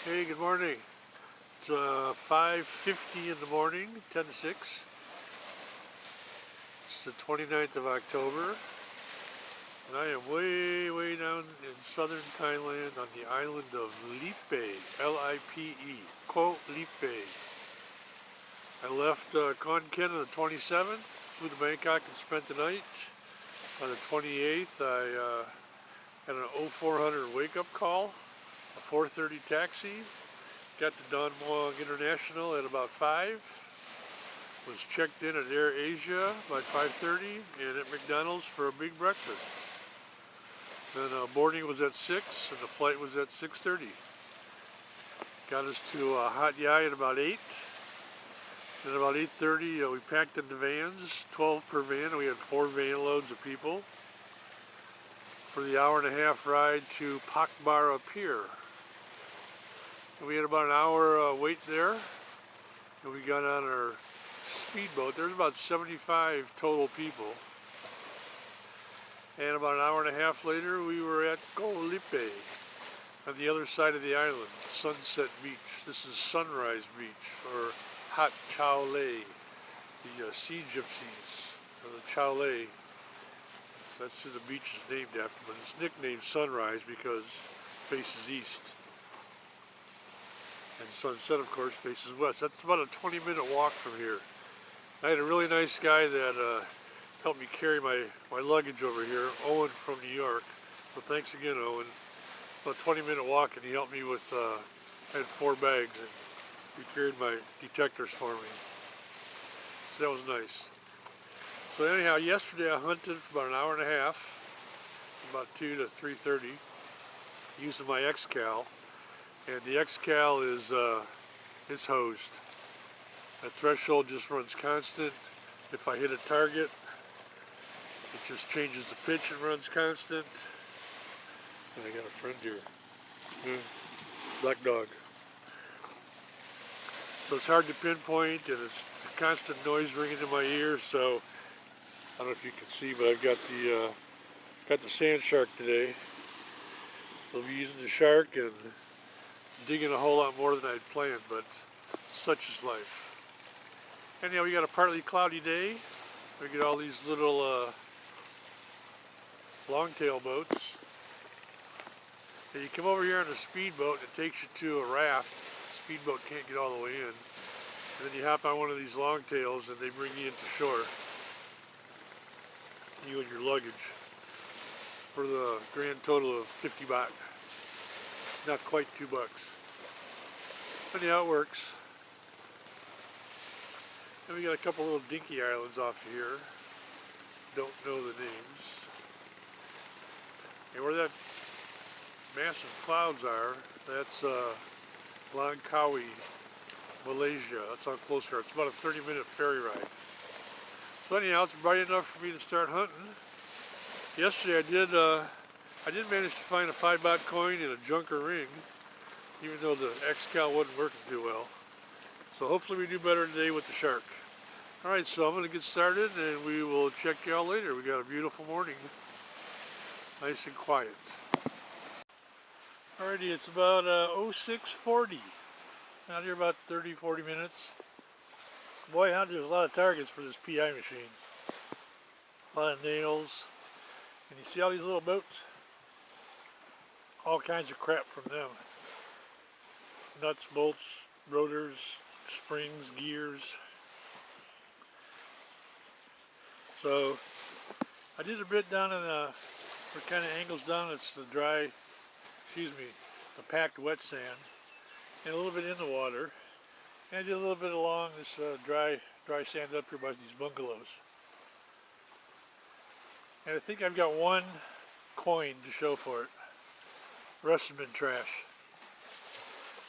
Hey, good morning. It's 5:50 in the morning, 10 to 6. It's the 29th of October, and I am way down in southern Thailand on the island of Lipe, L-I-P-E, Koh Lipe. I left Khon Kaen on the 27th, flew to Bangkok and spent the night. On the 28th, I had an 0400 wake-up call, a 4:30 taxi. Got to Don Muang International at about 5. Was checked in at Air Asia by 5:30 and at McDonald's for a big breakfast. Then boarding was at 6 and the flight was at 6:30. Got us to Hat Yai at about 8. At about 8:30 we packed into vans, 12 per van, and we had 4 van loads of people for the hour-and-a-half ride to Pakbara Pier. And we had about an hour wait there, and we got on our speedboat. There's about 75 total people. And about an hour and a half later, we were at Koh Lipe, on the other side of the island, Sunset Beach. This is Sunrise Beach, or Hat Chow Lei, the sea gypsies, or the Chow Lei. That's who the beach is named after, but it's nicknamed Sunrise because it faces east. And Sunset, of course, faces west. That's about a 20-minute walk from here. I had a really nice guy that helped me carry my luggage over here, Owen from New York. So thanks again, Owen. About a 20-minute walk, and he helped me with, I had 4 bags, and he carried my detectors for me. So that was nice. So anyhow, yesterday I hunted for about an hour and a half, about 2 to 3:30, using my X-Cal. And the X-Cal is it's hosed. That threshold just runs constant. If I hit a target, it just changes the pitch and runs constant. And I got a friend here. Black dog. So it's hard to pinpoint, and it's a constant noise ringing in my ear. So I don't know if you can see, but I've got the sand shark today. I'll be using the shark and digging a whole lot more than I'd planned, but such is life. Anyhow, we got a partly cloudy day. We get all these little longtail boats. And you come over here on a speedboat, it takes you to a raft. The speedboat can't get all the way in. And then you hop on one of these longtails and they bring you into shore. You and your luggage. For the grand total of 50 baht. Not quite $2. Anyhow, it works. And we got a couple little dinky islands off here. Don't know the names. And where that massive clouds are, that's Langkawi, Malaysia. That's how close we are. It's about a 30-minute ferry ride. So anyhow, it's bright enough for me to start hunting. Yesterday I did manage to find a 5 baht coin in a junker ring, even though the X-Cal wasn't working too well. So hopefully we do better today with the shark. Alright, so I'm going to get started and we will check y'all later. We got a beautiful morning. Nice and quiet. Alrighty, it's about 0640. Out here about 30-40 minutes. Boy, there's a lot of targets for this PI machine. A lot of nails. And you see all these little boats? All kinds of crap from them. Nuts, bolts, rotors, springs, gears. So I did a bit down in what kind of angles down. It's the the packed wet sand, and a little bit in the water. And I did a little bit along this dry sand up here by these bungalows. And I think I've got 1 coin to show for it. The rest have been trash.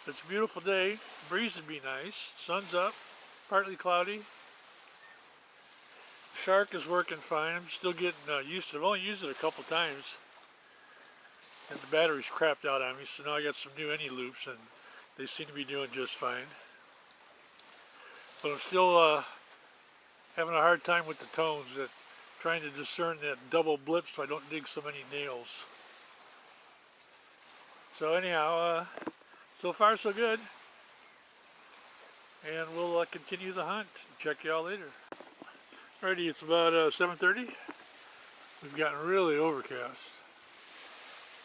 It's a beautiful day. Breeze would be nice. Sun's up. Partly cloudy. Shark is working fine. I'm still getting used to it. I've only used it a couple times. And the battery's crapped out on me, so now I got some new any loops and they seem to be doing just fine. But I'm still having a hard time with the tones, trying to discern that double blip so I don't dig so many nails. So anyhow, so far so good. And we'll continue the hunt. Check y'all later. Alrighty, it's about 7:30. We've gotten really overcast.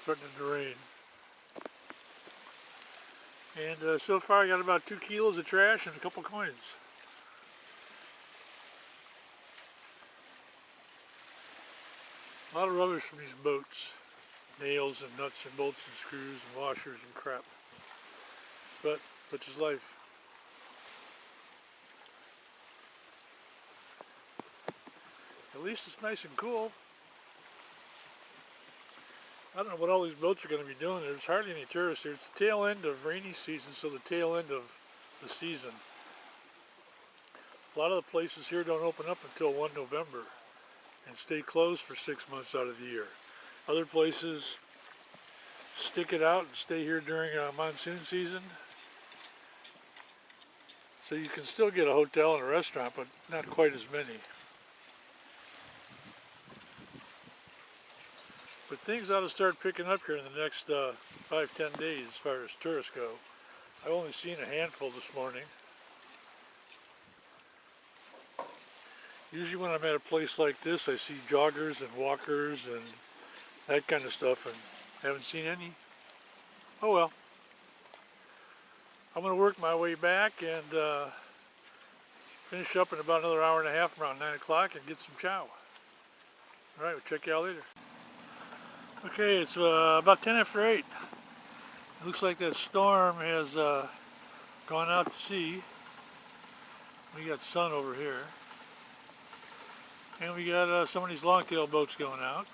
Starting to rain. And so far I got about 2 kilos of trash and a couple coins. A lot of rubbish from these boats. Nails and nuts and bolts and screws and washers and crap. But such is life. At least it's nice and cool. I don't know what all these boats are going to be doing. There's hardly any tourists here. It's the tail end of rainy season, so the tail end of the season. A lot of the places here don't open up until 1 November and stay closed for 6 months out of the year. Other places stick it out and stay here during monsoon season. So you can still get a hotel and a restaurant, but not quite as many. But things ought to start picking up here in the next 5-10 days as far as tourists go. I've only seen a handful this morning. Usually when I'm at a place like this, I see joggers and walkers and that kind of stuff, and haven't seen any. Oh well. I'm going to work my way back and finish up in about another hour and a half, around 9 o'clock, and get some chow. Alright, we'll check you out later. Okay, it's about 10 after 8. It looks like that storm has gone out to sea. We got sun over here. And we got some of these longtail boats going out.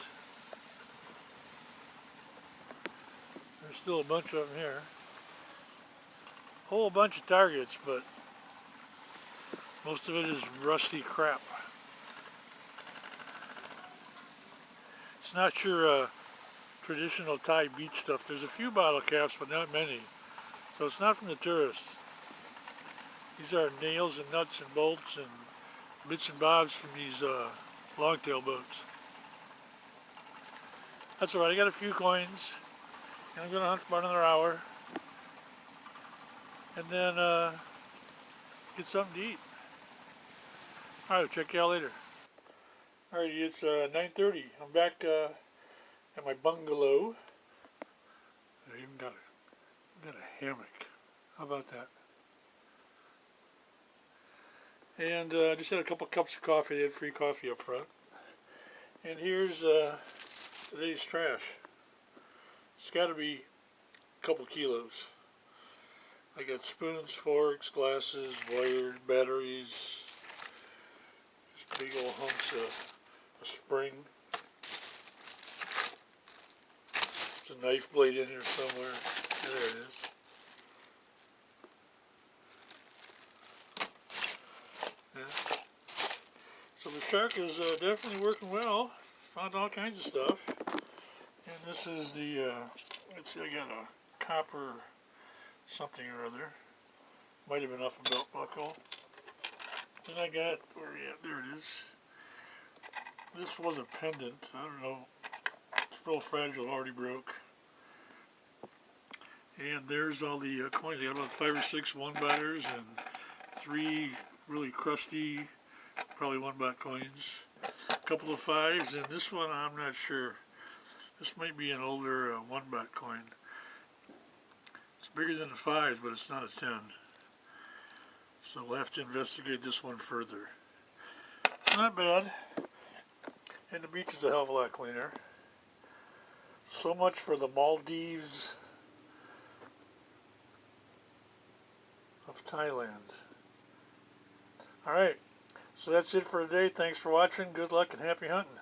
There's still a bunch of them here. Whole bunch of targets, but most of it is rusty crap. It's not your traditional Thai beach stuff. There's a few bottle caps, but not many. So it's not from the tourists. These are nails and nuts and bolts and bits and bobs from these longtail boats. That's alright, I got a few coins. And I'm going to hunt for about another hour. And then get something to eat. Alright, I'll check you out later. Alright, it's 9:30. I'm back at my bungalow. I even got a hammock. How about that? And I just had a couple cups of coffee. They had free coffee up front. And here's today's trash. It's got to be a couple kilos. I got spoons, forks, glasses, wires, batteries, these big old hunks of a spring. There's a knife blade in here somewhere. There it is. Yeah. So the shark is definitely working well. Found all kinds of stuff. And this is the, let's see, I got a copper something or other. Might have been off a belt buckle. Then I got, where are you at? There it is. This was a pendant. I don't know. It's real fragile, already broke. And there's all the coins. I got about 5 or 6 one-bahters and 3 really crusty, probably one-baht coins. A couple of 5s, and this one I'm not sure. This might be an older one-baht coin. It's bigger than the 5s, but it's not a 10. So we'll have to investigate this one further. Not bad. And the beach is a hell of a lot cleaner. So much for the Maldives of Thailand. Alright, so that's it for today. Thanks for watching. Good luck and happy hunting.